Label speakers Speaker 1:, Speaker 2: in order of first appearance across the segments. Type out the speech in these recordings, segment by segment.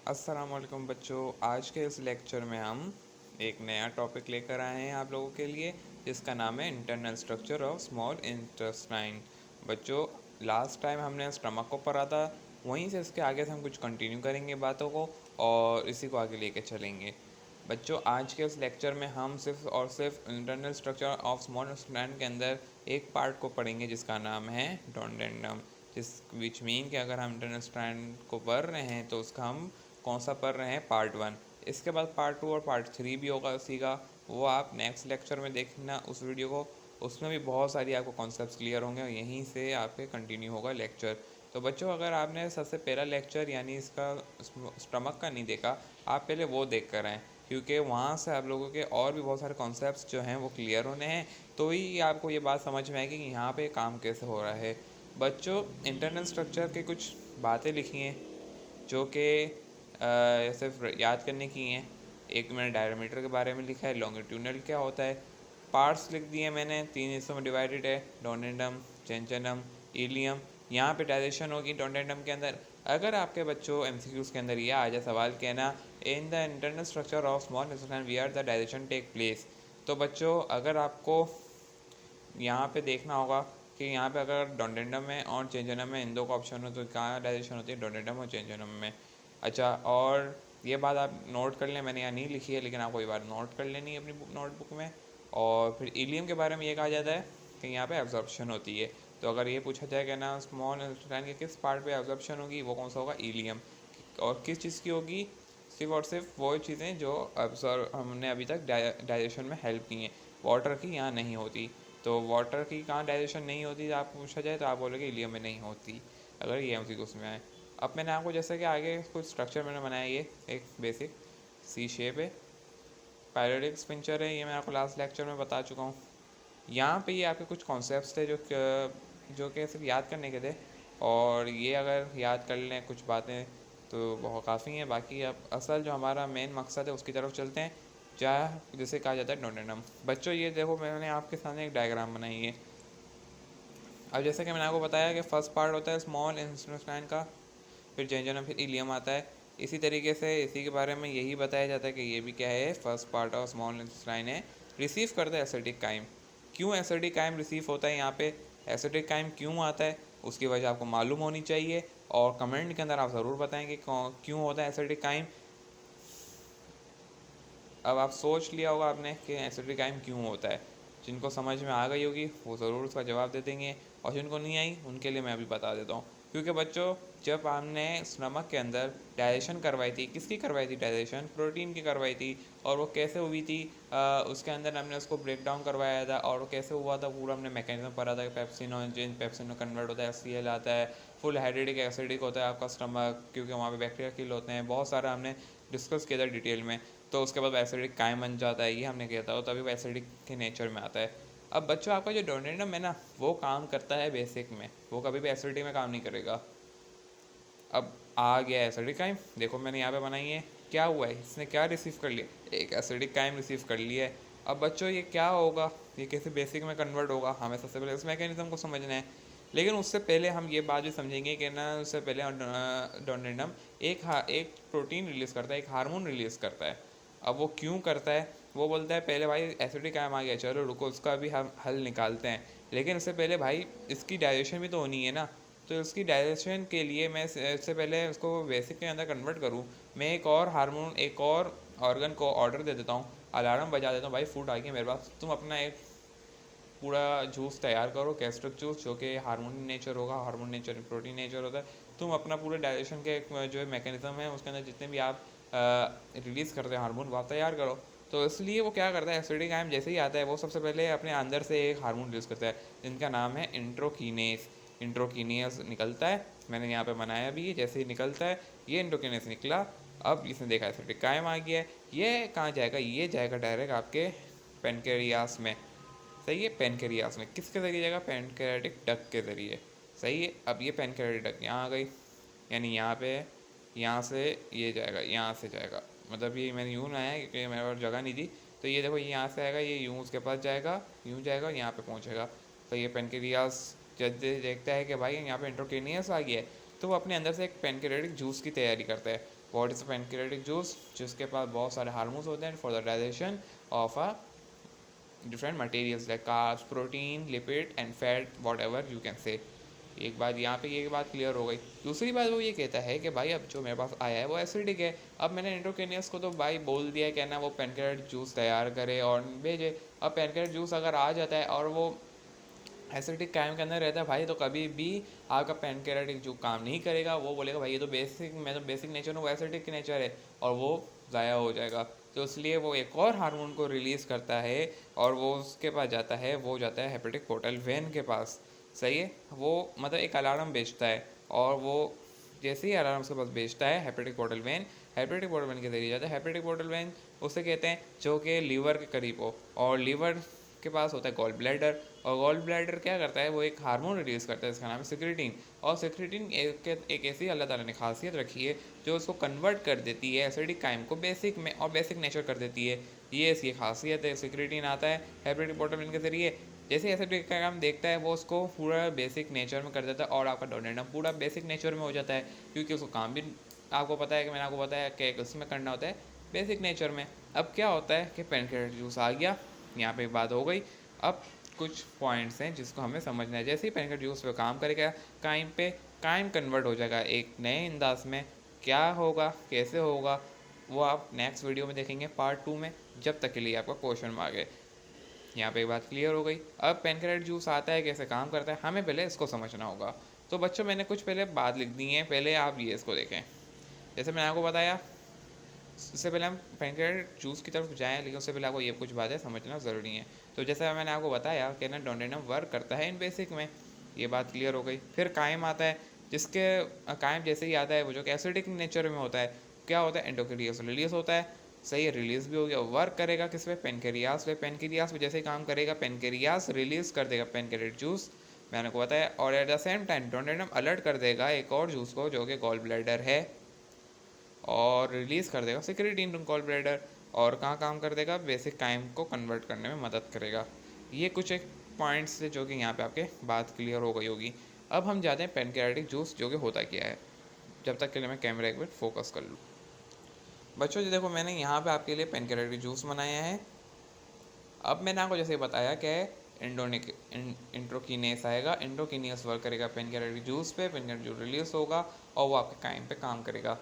Speaker 1: अस्सलाम वालेकुम बच्चों। आज के इस लेक्चर में हम एक नया टॉपिक लेकर आए हैं आप लोगों के लिए, जिसका नाम है internal structure of small intestine. बच्चों, लास्ट टाइम हमने स्टमक को पढ़ा था, वहीं से इसके आगे से हम कुछ कंटिन्यू करेंगे बातों को और इसी को आगे लेके चलेंगे। बच्चों, आज के इस लेक्चर में हम सिर्फ और सिर्फ internal structure of small intestine के अंदर एक पार्ट को पढ़ेंगे जिसका नाम है डोडेंडम। जिस विच मीन कि अगर हम इंटरनल स्ट्रैंड को पढ़ रहे हैं तो उसका हम कौन सा पढ़ रहे हैं, पार्ट 1। इसके बाद पार्ट 2 और पार्ट 3 भी होगा उसी का, वो आप नेक्स्ट लेक्चर में देखना उस वीडियो को। उसमें भी बहुत सारी आपको कॉन्सेप्ट्स क्लियर होंगे और यहीं से आपके कंटिन्यू होगा लेक्चर। तो बच्चों, अगर आपने सबसे पहला लेक्चर यानी इसका स्टमक का नहीं देखा, आप पहले वो देख कर आएँ, क्योंकि वहाँ से आप लोगों के और भी बहुत सारे कॉन्सेप्ट्स जो हैं वो क्लियर होने हैं। तो ही आपको ये बात समझ में आएगी कि यहाँ पे काम कैसे हो रहा है। बच्चों, इंटरनल स्ट्रक्चर के कुछ बातें लिखी हैं जो कि सिर्फ याद करने की हैं। एक मैंने डायमीटर के बारे में लिखा है, लॉन्गिट्यूडनल क्या होता है। पार्ट्स लिख दिए मैंने, 3 हिस्सों में डिवाइडेड है, डोडेंडम, चेंचनम, इलियम। यहाँ पे डाइजेशन होगी डोडेंडम के अंदर। अगर आपके बच्चों एमसीक्यूज़ के अंदर ये आ जाए सवाल, कहना in the internal structure of small intestine we are the digestion take place, तो बच्चों अगर आपको यहाँ पे देखना होगा कि यहाँ पे अगर डोडेंडम में और चेंजनम में इन दो का ऑप्शन हो तो कहाँ डाइजेशन होती है, डोडेंडम और चेंजनम में। अच्छा, और ये बात आप नोट कर लें, मैंने यहाँ नहीं लिखी है लेकिन आपको ये बात नोट कर लेनी है अपनी नोटबुक में। और फिर इलियम के बारे में ये कहा जाता है कि यहाँ पे एब्जॉर्प्शन होती है। तो अगर ये पूछा जाए कि ना स्मॉल इंटेस्टाइन के किस पार्ट पे एब्जॉर्प्शन होगी, वो कौन सा होगा, इलियम। और किस चीज़ की होगी, सिर्फ और सिर्फ वो चीज़ें जो अब्सॉर्ब हमने अभी तक डाइजेशन में हेल्प की हैं। वाटर की यहाँ नहीं होती। तो वाटर की कहाँ डाइजेशन नहीं होती आप पूछा जाए तो आप बोलोगे इलियम में नहीं होती, अगर ये उसी को उसमें आए। अब मैंने आपको जैसे कि आगे कुछ स्ट्रक्चर मैंने बनाया, ये एक बेसिक सी शेप है, पैरेडिक स्पिंचर है, ये मैं आपको लास्ट लेक्चर में बता चुका हूँ। यहाँ पे ये आपके कुछ कॉन्सेप्ट्स थे जो कि सिर्फ याद करने के थे, और ये अगर याद कर लें कुछ बातें तो बहुत काफ़ी हैं। बाकी अब असल जो हमारा मेन मकसद है उसकी तरफ चलते हैं, जहाँ जिसे कहा जाता है डोडेंडम। बच्चों, ये देखो मैंने आपके सामने एक डायग्राम बनाई है। अब जैसे कि मैंने आपको बताया कि फर्स्ट पार्ट होता है स्मॉल इंटेस्टाइन का, फिर जेंजनम, फिर इलियम आता है। इसी तरीके से इसी के बारे में यही बताया जाता है कि ये भी क्या है, first part of small intestine है। रिसीव करता है एसिडिक काइम। क्यों एसिडिक काइम रिसीव होता है यहाँ पे, एसिडिक काइम क्यों आता है, उसकी वजह आपको मालूम होनी चाहिए और कमेंट के अंदर आप ज़रूर बताएं कि क्यों होता है एसिडिक काइम। अब आप सोच लिया होगा आपने कि एसिडिक काइम क्यों होता है। जिनको समझ में आ गई होगी वो ज़रूर उसका जवाब दे देंगे, और जिनको नहीं आई उनके लिए मैं अभी बता देता हूँ। क्योंकि बच्चों, जब हमने स्टमक के अंदर डाइजेशन करवाई थी, किसकी करवाई थी डाइजेशन, प्रोटीन की करवाई थी। और वो कैसे हुई थी, उसके अंदर हमने उसको ब्रेक डाउन करवाया था, और वो कैसे हुआ था पूरा हमने मैकेनिज्म पढ़ा था कि पेप्सिनोजेन पेप्सिनो कन्वर्ट होता है, एचसीएल आता है, फुल हाइड्रेटिक एसिडिक होता है आपका स्टमक, क्योंकि वहाँ पे बैक्टीरिया किल होते हैं, बहुत सारा हमने डिस्कस किया था डिटेल में। तो उसके बाद एसिडिक काइम बन जाता है, ये हमने किया था, और तभी वो एसिडिक के नेचर में आता है। अब बच्चों, आपका जो डोडेंडम है ना, वो काम करता है बेसिक में, वो कभी भी एसिडिटी में काम नहीं करेगा। अब आ गया एसिडिक काइम, देखो मैंने यहाँ पे बनाई है, क्या हुआ है, इसने क्या रिसीव कर लिया, एक एसिडिक काइम रिसीव कर लिया है। अब बच्चों, ये क्या होगा, ये कैसे बेसिक में कन्वर्ट होगा, हमें सबसे पहले उस मैकेनिज्म को समझना है। लेकिन उससे पहले हम ये बात भी समझेंगे कि ना, उससे पहले डोडेंडम एक प्रोटीन रिलीज़ करता है, एक हार्मोन रिलीज़ करता है। अब वो क्यों करता है, वो बोलता है पहले भाई एसिडिक काइम आ गया, चलो रुको उसका भी हम हल निकालते हैं। लेकिन उससे पहले भाई इसकी डाइजेशन भी तो होनी है ना। तो इसकी डाइजेशन के लिए मैं इससे पहले उसको बेसिक के अंदर कन्वर्ट करूँ, मैं एक और हार्मोन, एक और ऑर्गन को ऑर्डर दे देता हूँ, अलार्म बजा देता हूँ, भाई फूड आ गया मेरे पास, तुम अपना एक पूरा जूस तैयार करो, कैस्ट्रिक जूस, जो कि हार्मोन नेचर होगा, हार्मोन नेचर प्रोटीन नेचर होता है। तुम अपना पूरे डाइजेशन के जो मैकेनिज्म है उसके अंदर जितने भी आप रिलीज़ करते हैं हार्मोन, वो आप तैयार करो। तो इसलिए वो क्या करता है, एसिडिक काइम जैसे ही आता है वो सबसे पहले अपने अंदर से एक हार्मोन रिलीज़ करता है जिनका नाम है इंट्रोकीनेस। इंट्रोकीनियस निकलता है, मैंने यहाँ पे बनाया भी है, जैसे ही निकलता है ये इंट्रोकीनेस निकला। अब इसने देखा एसिडिक काइम आ गया है, ये कहाँ जाएगा, ये जाएगा डायरेक्ट आपके पेनक्रियास में। सही है, पेनक्रियास में किसके ज़रिए जाएगा, पेनक्रियाटिक डक्ट के ज़रिए। सही है, अब ये पेनक्रियाटिक डक्ट यहाँ आ गई, यानी यहाँ पे यहाँ से ये जाएगा, यहाँ से जाएगा, मतलब ये मैंने यूँ बनाया क्योंकि मेरे पास जगह नहीं थी। तो ये देखो, ये यहाँ से आएगा, ये यूँ उसके पास जाएगा, यूँ जाएगा, यहाँ पे पहुँचेगा। तो ये पेनक्रियास जब देखता है कि भाई यहाँ पे इंट्रोकेनियस आ गया है, तो वो अपने अंदर से एक पैनक्रियाटिक जूस की तैयारी करता है। What is pancreatic juice? जिसके पास बहुत सारे हार्मोन्स होते हैं for the digestion of a different materials like carbs, protein, lipid and fat, whatever you can say। एक बात यहाँ पे ये बात क्लियर हो गई। दूसरी बात वो ये कहता है कि भाई अब जो मेरे पास आया है वो एसिडिक है। अब मैंने एंडोक्रिनियस को तो भाई बोल दिया है कहना वो पैनक्रियाटिक जूस तैयार करे और भेजे। अब पैनक्रियाटिक जूस अगर आ जाता है और वो एसिडिक कायम के अंदर रहता है भाई, तो कभी भी आपका पैनक्रियाटिक जो काम नहीं करेगा, वो बोलेगा भाई ये तो बेसिक, मैं तो बेसिक नेचर हूँ, वो एसिडिक नेचर है, और वो ज़ाया हो जाएगा। तो इसलिए वो एक और हार्मोन को रिलीज़ करता है और वो उसके पास जाता है, वो जाता है हेपेटिक पोर्टल वेन के पास। सही है, वो मतलब एक अलार्म बेचता है, और वो जैसे ही अलार्म उसके पास बेचता है hepatic portal vein, hepatic portal vein के जरिए जाता है। हेपेटिक पोर्टल वेन उसे कहते हैं जो कि लीवर के करीब हो, और लीवर के पास होता है गॉल ब्लैडर, और गॉल ब्लैडर क्या करता है, वो एक हार्मोन रिलीज़ करता है, इसका नाम है सिक्रेटिन। और सिक्रेटिन एक ऐसी अल्लाह ताला ने खासियत रखी है जो उसको कन्वर्ट कर देती है एसिडिक काइम को बेसिक में, और बेसिक नेचर कर देती है। ये इसकी खासियत है। सिक्रेटिन आता है हेपेटिक पोर्टल के जरिए, जैसे एसिडिक का काम देखता है वो उसको पूरा बेसिक नेचर में कर देता है, और आपका डोनेटम पूरा बेसिक नेचर में हो जाता है, क्योंकि उसको काम भी आपको पता है कि मैंने आपको बताया कि उसमें करना होता है बेसिक नेचर में। अब क्या होता है कि पैनक्रियाटिक जूस आ गया, यहाँ पे बात हो गई। अब कुछ पॉइंट्स हैं जिसको हमें समझना है। जैसे ही पैनक्रियाटिक जूस पे काम करेगा, काइम पे काइम कन्वर्ट हो जाएगा एक नए अंदाज में। क्या होगा, कैसे होगा, वो आप नेक्स्ट वीडियो में देखेंगे पार्ट 2 में। जब तक के लिए आपका क्वेश्चन मार्क है। यहाँ पे बात क्लियर हो गई। अब पैनक्रियाटिक जूस आता है, कैसे काम करता है, हमें पहले इसको समझना होगा। तो बच्चों मैंने कुछ पहले बात लिख दी है, पहले आप ये इसको देखें। जैसे मैंने आपको बताया, इससे पहले हम पैनक्रियाटिक जूस की तरफ जाएं, लेकिन उससे पहले आपको ये कुछ बातें समझना ज़रूरी है। तो जैसे मैंने आपको बताया कि ना डोनेटम वर्क करता है इन बेसिक में, ये बात क्लियर हो गई। फिर कायम आता है, जिसके कायम जैसे ही आता है वो जो कि एसिडिक नेचर में होता है, क्या होता है, एंडोक्रिनियस रिलीज होता है। सही है, रिलीज भी हो गया। वर्क करेगा किस पे, पेनक्रियास पे। पेनक्रियास पे जैसे ही काम करेगा, पेनक्रियास रिलीज कर देगा पैनक्रियाटिक जूस, मैंने को बताया। और एट द सेम टाइम डोनेटम अलर्ट कर देगा एक और जूस को जो कि गॉल ब्लैडर है, और रिलीज़ कर देगा सिक्रेटिन गॉल ब्लैडर। और कहाँ काम कर देगा, बेसिक काइम को कन्वर्ट करने में मदद करेगा। ये कुछ एक पॉइंट्स थे जो कि यहाँ पे आपके बात क्लियर हो गई होगी। अब हम जाते हैं पैनक्रियाटिक जूस जो कि होता क्या है। जब तक के लिए मैं कैमरा एक मिनट फोकस कर लूँ। बच्चों जी देखो, मैंने यहाँ पे आपके लिए पैनक्रियाटिक जूस बनाया है। अब मैंने आपको जैसे बताया कि इंट्रोकीनेस आएगा, इंट्रोकीनियस वर्क करेगा पैनक्रियाटिक जूस पे, पैनक्रियाटिक जूस रिलीज होगा और वो आपके काइम पे काम करेगा।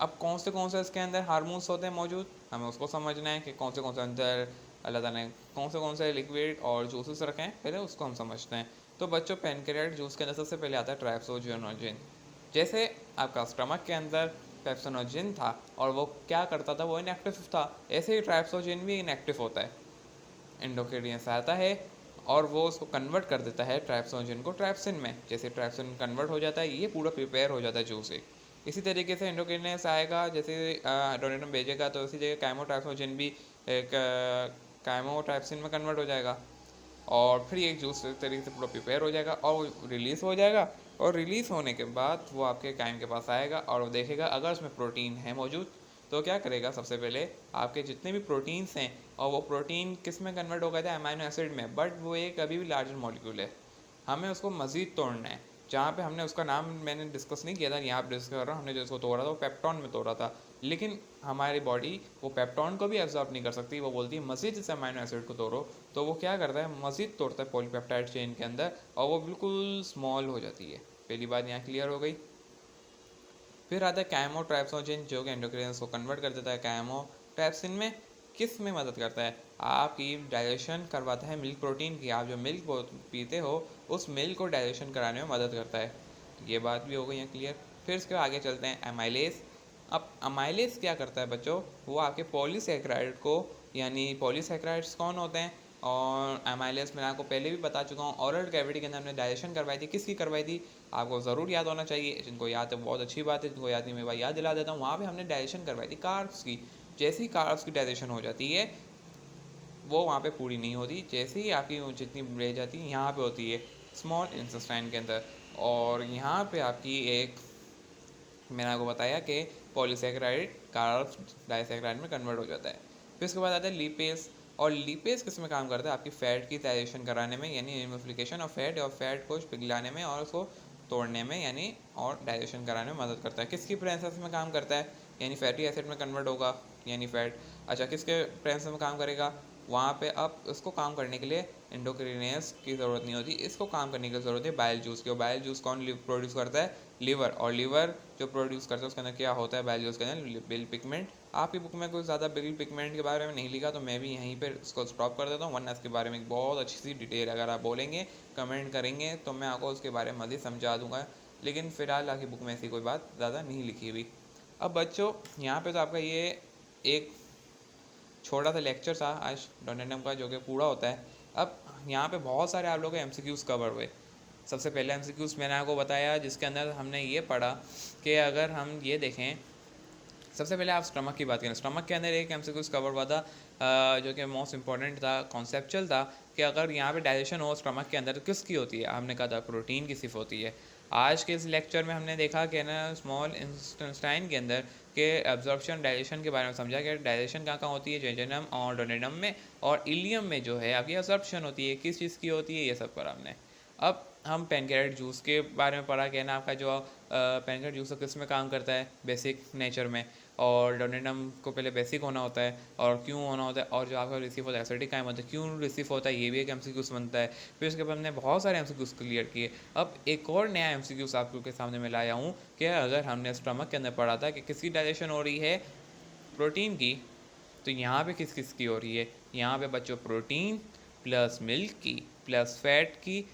Speaker 1: अब कौन से इसके अंदर हार्मोन्स होते हैं मौजूद, हमें उसको समझना है कि कौन से अंदर अल्लाह ताला ने कौन से लिक्विड और जूसेस रखे हैं, पहले उसको हम समझते हैं। तो बच्चों पैनक्रियाटिक जूस के अंदर सबसे पहले आता है ट्राइप्सोजोनोजिन। जैसे आपका स्टमक के अंदर पेप्सोनोजिन था और वो क्या करता था, वो इनएक्टिव था, ऐसे ही ट्राइप्सोजिन भी इनएक्टिव होता है। एंडोक्रिनियन से आता है और वो उसको कन्वर्ट कर देता है ट्राइप्सोजिन को ट्राइप्सिन में। जैसे ट्राइप्सिन कन्वर्ट हो जाता है, ये पूरा प्रिपेयर हो जाता है जूस एक। इसी तरीके से एंडोक्रिनियस आएगा, जैसे डोनेटम भेजेगा तो इसी जगह काइमोट्राइप्सोजिन भी एक काइमोट्राइप्सिन में कन्वर्ट हो जाएगा, और फिर एक जूस तरीके से पूरा प्रिपेयर हो जाएगा और वो रिलीज़ हो जाएगा। और रिलीज़ होने के बाद वो आपके काइम के पास आएगा और वो देखेगा अगर उसमें प्रोटीन है मौजूद, तो क्या करेगा, सबसे पहले आपके जितने भी प्रोटीन्स हैं, और वो प्रोटीन किस में कन्वर्ट हो गए थे, अमाइनो एसिड में, बट वो एक अभी भी लार्जर मॉलिक्यूल है, हमें उसको मज़ीद तोड़ना है। जहाँ पे हमने उसका नाम मैंने डिस्कस नहीं किया था, यहाँ पर डिस्कस कर रहा हूँ, हमने जो उसको तोड़ा था वो पेप्टॉन में तोड़ा था, लेकिन हमारी बॉडी वो पेप्टॉन को भी एब्जॉर्ब नहीं कर सकती, वो बोलती है मज़ीद इस अमाइनो एसिड को तोड़ो। तो वो क्या करता है, मज़ीद तोड़ता है पॉलीपेप्टाइड चेन के अंदर, और वो बिल्कुल स्मॉल हो जाती है। पहली बात यहाँ क्लियर हो गई। फिर आता है काइमोट्राइप्सोजिन जो कि एंडोक्रिनियस को कन्वर्ट कर देता है काइमोट्राइप्सिन में। किस में मदद करता है, आपकी डाइजेशन करवाता है मिल्क प्रोटीन की। आप जो मिल्क पीते हो उस मिल्क को डाइजेशन कराने में मदद करता है। ये बात भी हो गई है क्लियर। फिर इसके आगे चलते हैं अमाइलेज। अब अमाइलेज क्या करता है बच्चों, वो आपके पॉलीसैकेराइड को, यानी पॉलीसैकेराइड्स कौन होते हैं, और अमाइलेज मैंने आपको पहले भी बता चुका हूँ। ओरल कैविटी के अंदर हमने डाइजेशन करवाई थी, किसकी करवाई थी, आपको ज़रूर याद होना चाहिए। जिनको याद है बहुत अच्छी बात है, जिनको याद नहीं मैं भाई याद दिला देता हूँ। वहाँ पे हमने डाइजेशन करवाई थी कार्ब्स की। जैसे ही कार्ब्स की डाइजेशन हो जाती है, वो वहाँ पे पूरी नहीं होती, जैसे ही आपकी जितनी रह जाती है यहाँ पे होती है स्मॉल इंटेस्टाइन के अंदर, और यहाँ पे आपकी एक मैंने आपको बताया कि पॉलीसैकेराइड कार्ब्स डाइसैकेराइड में कन्वर्ट हो जाता है। फिर उसके बाद आता है लिपेज। और लिपेज किस में काम करता है, आपकी फ़ैट की डाइजेशन कराने में, यानी एमिफिकेशन ऑफ फैट, और फैट को पिघलाने में और उसको तोड़ने में यानी और डाइजेशन कराने में मदद करता है। किसकी प्रेजेंस में काम करता है, यानी फैटी एसिड में कन्वर्ट होगा यानी फैट। अच्छा, किसके प्रेजेंस में काम करेगा, वहाँ पे अब उसको काम करने के लिए एंडोक्रिनियस की ज़रूरत नहीं होती, इसको काम करने की ज़रूरत है बाइल जूस की। और बाइल जूस कौन प्रोड्यूस करता है, लीवर। और लीवर जो प्रोड्यूस करता है उसके अंदर क्या होता है, बाइल जूस के अंदर बिल पिगमेंट। आपकी बुक में कुछ ज़्यादा बिल पिगमेंट के बारे में नहीं लिखा, तो मैं भी यहीं पर इसको स्टॉप कर देता हूँ, वरना इसके बारे में एक बहुत अच्छी सी डिटेल अगर आप बोलेंगे, कमेंट करेंगे, तो मैं आपको उसके बारे में मज़ीद समझा दूँगा। लेकिन फ़िलहाल आपकी बुक में ऐसी कोई बात ज़्यादा नहीं लिखी हुई। अब बच्चों यहाँ पे तो आपका ये एक छोटा सा लेक्चर था आज डोनेटम का, जो कि पूरा होता है। अब यहाँ पे बहुत सारे आप लोगों के एमसीक्यूज़ कवर हुए। सबसे पहले एमसीक्यूज़ मैंने आपको बताया, जिसके अंदर हमने ये पढ़ा कि अगर हम ये देखें, सबसे पहले आप स्टमक की बात करें, स्टमक के अंदर एक एमसीक्यूज़ कवर हुआ था जो कि मोस्ट इंपॉर्टेंट था, कॉन्सेप्चुअल था, कि अगर यहाँ पे डाइजेशन हो स्टमक के अंदर तो किसकी होती है, हमने कहा था प्रोटीन की सिर्फ होती है। आज के इस लेक्चर में हमने देखा कि ना स्मॉल इंटेस्टाइन के अंदर के एब्जॉर्प्शन डाइजेशन के बारे में समझा कि डाइजेशन कहाँ कहाँ होती है, जेजुनम और डोडेनम में, और इलियम में जो है आपकी एब्जॉर्प्शन होती है, किस चीज़ की होती है, ये सब पर हमने। अब हम पैनक्रियाटिक जूस के बारे में पढ़ा कि ना आपका जो पैनक्रियाटिक जूस किस में काम करता है, बेसिक नेचर में, और डोनेटम को पहले बेसिक होना होता है और क्यों होना होता है, और जो आपका रिसीव होता है एसिडिक कायम होता है, क्यों रिसीव होता है, ये भी एक एमसीक्यूज बनता है। फिर उसके बाद हमने बहुत सारे एमसीक्यूज क्लियर किए। अब एक और नया एमसीक्यूज आपके सामने मैं लाया हूँ कि अगर हमने स्टमक के अंदर पढ़ा था कि किसकी डाइजेशन हो रही है, प्रोटीन की, तो यहाँ पे किस किस की हो रही है, यहाँ पे बच्चों प्रोटीन प्लस मिल्क की प्लस फैट की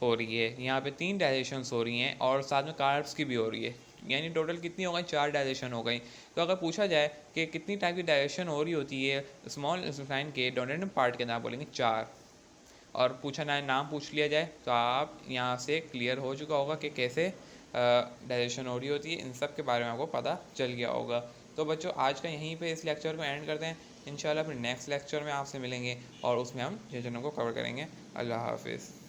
Speaker 1: हो रही है। यहाँ पे 3 डाइजेशंस हो रही हैं और साथ में कार्ब्स की भी हो रही है, यानी टोटल कितनी हो गई, 4 डाइजेशन हो गई। तो अगर पूछा जाए कि कितनी टाइप की डाइजेशन हो रही होती है स्मॉल इंटेस्टाइन के डोनेटम पार्ट के अंदर, बोलेंगे 4। और पूछा ना नाम पूछ लिया जाए तो आप यहाँ से क्लियर हो चुका होगा कि कैसे डाइजेशन हो रही होती है, इन सब के बारे में आपको पता चल गया होगा। तो बच्चों आज का यहीं पे इस लेक्चर को एंड करते हैं। इंशाल्लाह फिर नेक्स्ट लेक्चर में आपसे मिलेंगे और उसमें हम जेजनों को कवर करेंगे। अल्लाह हाफिज़।